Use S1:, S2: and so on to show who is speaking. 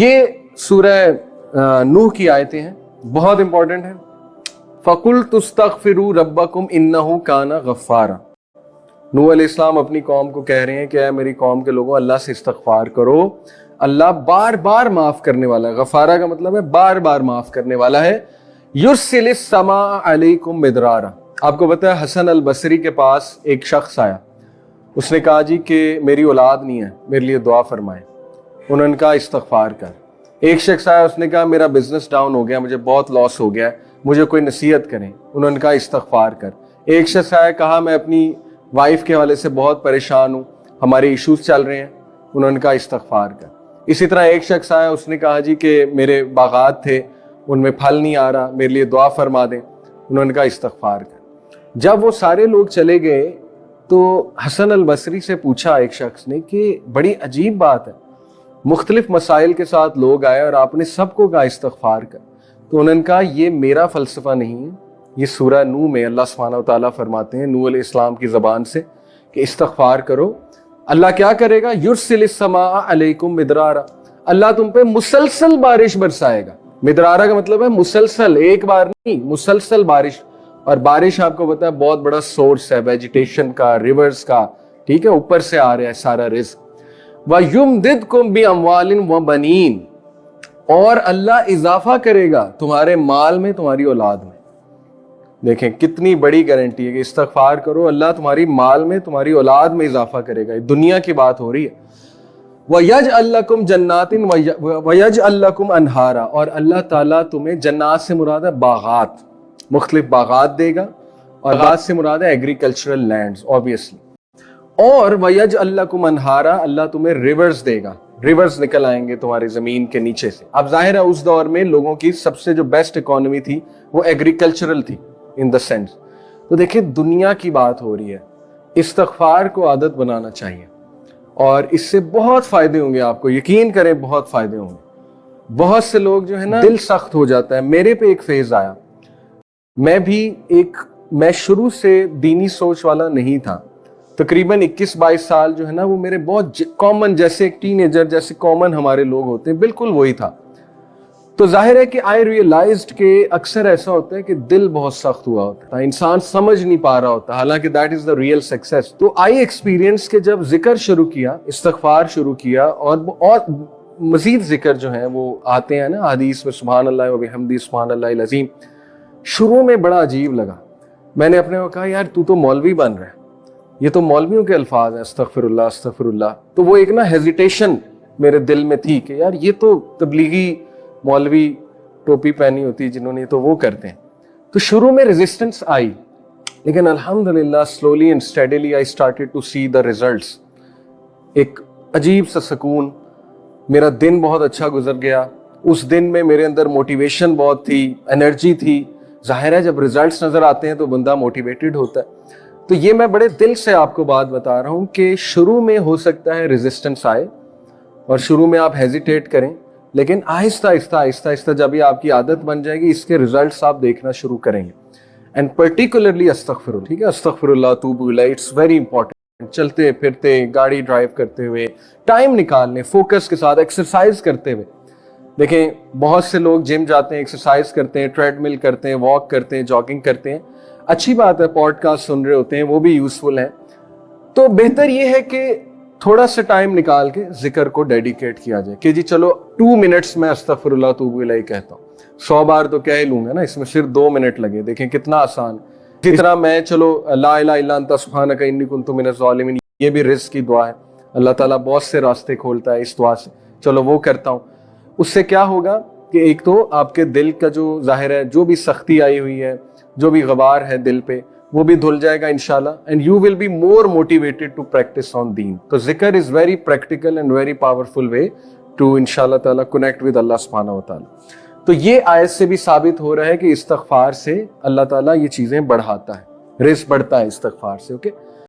S1: ये सूरह नूह की आयतें हैं, बहुत इंपॉर्टेंट है। फ़कुल तुस्तग़फ़िरू रब्बकुम इन्नहु काना गफ़्फ़ारा। नूह अलैहिस्सलाम अपनी कौम को कह रहे हैं कि ऐ मेरी कौम के लोगों, अल्लाह से इस्तग़फ़ार करो, अल्लाह बार बार माफ करने वाला है। गफ़ारा का मतलब है बार बार माफ करने वाला है। युरसिलिस समा अलैकुम मिदरारा। आपको पता है हसन अल बसरी के पास एक शख्स आया, उसने कहा जी कि मेरी औलाद नहीं है, मेरे लिए दुआ फरमाएं। उन्होंने कहा इस्तग़फ़ार कर। एक शख्स आया, उसने कहा मेरा बिजनेस डाउन हो गया, मुझे बहुत लॉस हो गया, मुझे कोई नसीहत करें। उन्होंने कहा इस्तग़फ़ार कर। एक शख्स आया, कहा मैं अपनी वाइफ के हवाले से बहुत परेशान हूँ, हमारे इश्यूज चल रहे हैं। उन्होंने कहा इस्तग़फ़ार कर। इसी तरह एक शख्स आया, उसने कहा जी कि मेरे बागात थे, उनमें फल नहीं आ रहा, मेरे लिए दुआ फरमा दें। उन्होंने कहा इस्तग़फ़ार कर। जब वो सारे लोग चले गए तो हसन अल बसरी से पूछा एक शख्स ने कि बड़ी अजीब बात है, मुख्तलिफ मसाइल के साथ लोग आए और आपने सबको कहा इस्तग़फ़ार कर। तो उन्होंने कहा ये मेरा फ़लसफ़ा नहीं है, ये सूरह नूह में अल्लाह सुब्हानहू व तआला फरमाते हैं नूह अलैहिस्सलाम की ज़बान से कि इस्तग़फ़ार करो। अल्लाह क्या करेगा? युरसिलिस समा अलैकुम मिदरारा। अल्लाह तुम पे मुसलसल बारिश बरसाएगा। मिदरारा का मतलब है मुसलसल, एक बार नहीं, मुसलसल बारिश। और बारिश आपको पता है बहुत बड़ा सोर्स है वेजिटेशन का, रिवर्स का, ठीक है, ऊपर से आ रहा है सारा रिज़्क़। वयुमदिदकुम बिअमवालिन व बनीन। और अल्लाह इजाफा करेगा तुम्हारे माल में, तुम्हारी औलाद में। देखें कितनी बड़ी गारंटी है कि इस्तग़फ़ार करो, अल्लाह तुम्हारी माल में, तुम्हारी औलाद में इजाफा करेगा। दुनिया की बात हो रही है। वयजअल लकुम जन्नातिन वयजअल लकुम अनहारा। और अल्लाह ताला तुम्हें, जन्नात से मुराद है बागात, मुख्तलिफ बागात देगा, और बागात से मुराद है एग्रीकल्चरल लैंड्स ऑब्वियसली। और वयजअल लकुम अनहारा, अल्लाह तुम्हें रिवर्स देगा, रिवर्स निकल आएंगे तुम्हारी जमीन के नीचे से। अब जाहिर है उस दौर में लोगों की सबसे जो बेस्ट इकोनॉमी थी वो एग्रीकल्चरल थी इन द सेंस। तो देखिए दुनिया की बात हो रही है, इस्तग़फ़ार को आदत बनाना चाहिए और इससे बहुत फायदे होंगे आपको, यकीन करें बहुत फायदे होंगे। बहुत से लोग जो है ना, दिल सख्त हो जाता है। मेरे पे एक फेज आया, मैं शुरू से दीनी सोच वाला नहीं था। तकरीबन 21-22 साल जो है ना, वो मेरे बहुत कॉमन, जैसे एक टीनेजर जैसे कॉमन हमारे लोग होते हैं, बिल्कुल वही था। तो जाहिर है कि आई रियलाइज्ड कि अक्सर ऐसा होता है कि दिल बहुत सख्त हुआ होता है, इंसान समझ नहीं पा रहा होता, हालांकि that is the real success. तो आई एक्सपीरियंस के जब जिक्र शुरू किया, इस्तग़फ़ार शुरू किया, और मजीद जिक्र जो है वो आते हैं ना हदीस में, सुभान अल्लाह व बिहम्दी सुभान अल्लाहिल अज़ीम। शुरू में बड़ा अजीब लगा, मैंने अपने को कहा यार तू तो मौलवी बन रहा है, ये तो मौलवियों के अल्फाज हैं, अस्तग़फ़िरुल्लाह अस्तग़फ़िरुल्लाह। तो वो एक ना हेजिटेशन मेरे दिल में थी कि यार ये तो तबलीगी मौलवी टोपी पहनी होती है जिन्होंने, तो वो करते हैं। तो शुरू में रेजिस्टेंस आई, लेकिन अल्हम्दुलिल्लाह slowly and steadily I started to see the results. एक अजीब सा सुकून, मेरा दिन बहुत अच्छा गुजर गया। उस दिन में मेरे अंदर मोटिवेशन बहुत थी, एनर्जी थी। जाहिर है जब रिजल्ट्स नजर आते हैं तो बंदा मोटिवेटेड होता है। तो ये मैं बड़े दिल से आपको बात बता रहा हूँ कि शुरू में हो सकता है रेजिस्टेंस आए और शुरू में आप हेजिटेट करें, लेकिन आहिस्ता आहिस्ता जब ये आपकी आदत बन जाएगी, इसके रिजल्ट्स आप देखना शुरू करेंगे। एंड पर्टिकुलरली अस्तग़फ़िरुल्लाह, ठीक है, अस्तग़फ़िरुल्लाह तूबू इलैह, इट्स वेरी इंपॉर्टेंट। चलते फिरते, गाड़ी ड्राइव करते हुए, टाइम निकालने, फोकस के साथ, एक्सरसाइज करते हुए। देखें बहुत से लोग जिम जाते हैं, एक्सरसाइज करते हैं, ट्रेडमिल करते हैं, वॉक करते हैं, जॉगिंग करते हैं, अच्छी बात है, पॉडकास्ट सुन रहे होते हैं, वो भी यूजफुल है। तो बेहतर ये है कि थोड़ा सा टाइम निकाल के जिक्र को डेडिकेट किया जाए कि जी चलो 2 मिनट्स में अस्तग़फ़िरुल्लाह तूबू इलैह कहता हूँ। 100 बार तो कह ही लूंगा ना, इसमें सिर्फ 2 मिनट लगे। देखें कितना आसान। जिस तरह मैं चलो ला इलाहा इल्ला अंता सुब्हानका इन्नी कुन्तु मिनज़ ज़ालिमीन, ये भी रिज़्क़ की दुआ है, अल्लाह ताला बहुत से रास्ते खोलता है इस दुआ से, चलो वो करता हूँ। उससे क्या होगा कि एक तो आपके दिल का जो जाहिर है जो भी सख्ती आई हुई है, जो भी गबार है दिल पे, वो भी धुल जाएगा इंशाल्लाह, and you will be more motivated to practise on दीन। तो जिक्र is very practical and very powerful way to इंशाल्लाह ताला कनेक्ट विद अल्लाह सुब्हानहू व तआला। तो ये आयत से भी साबित हो रहा है कि इस्तग़फ़ार से अल्लाह ताला ये चीजें बढ़ाता है, रिज़्क़ बढ़ता है इस्तग़फ़ार से। ओके।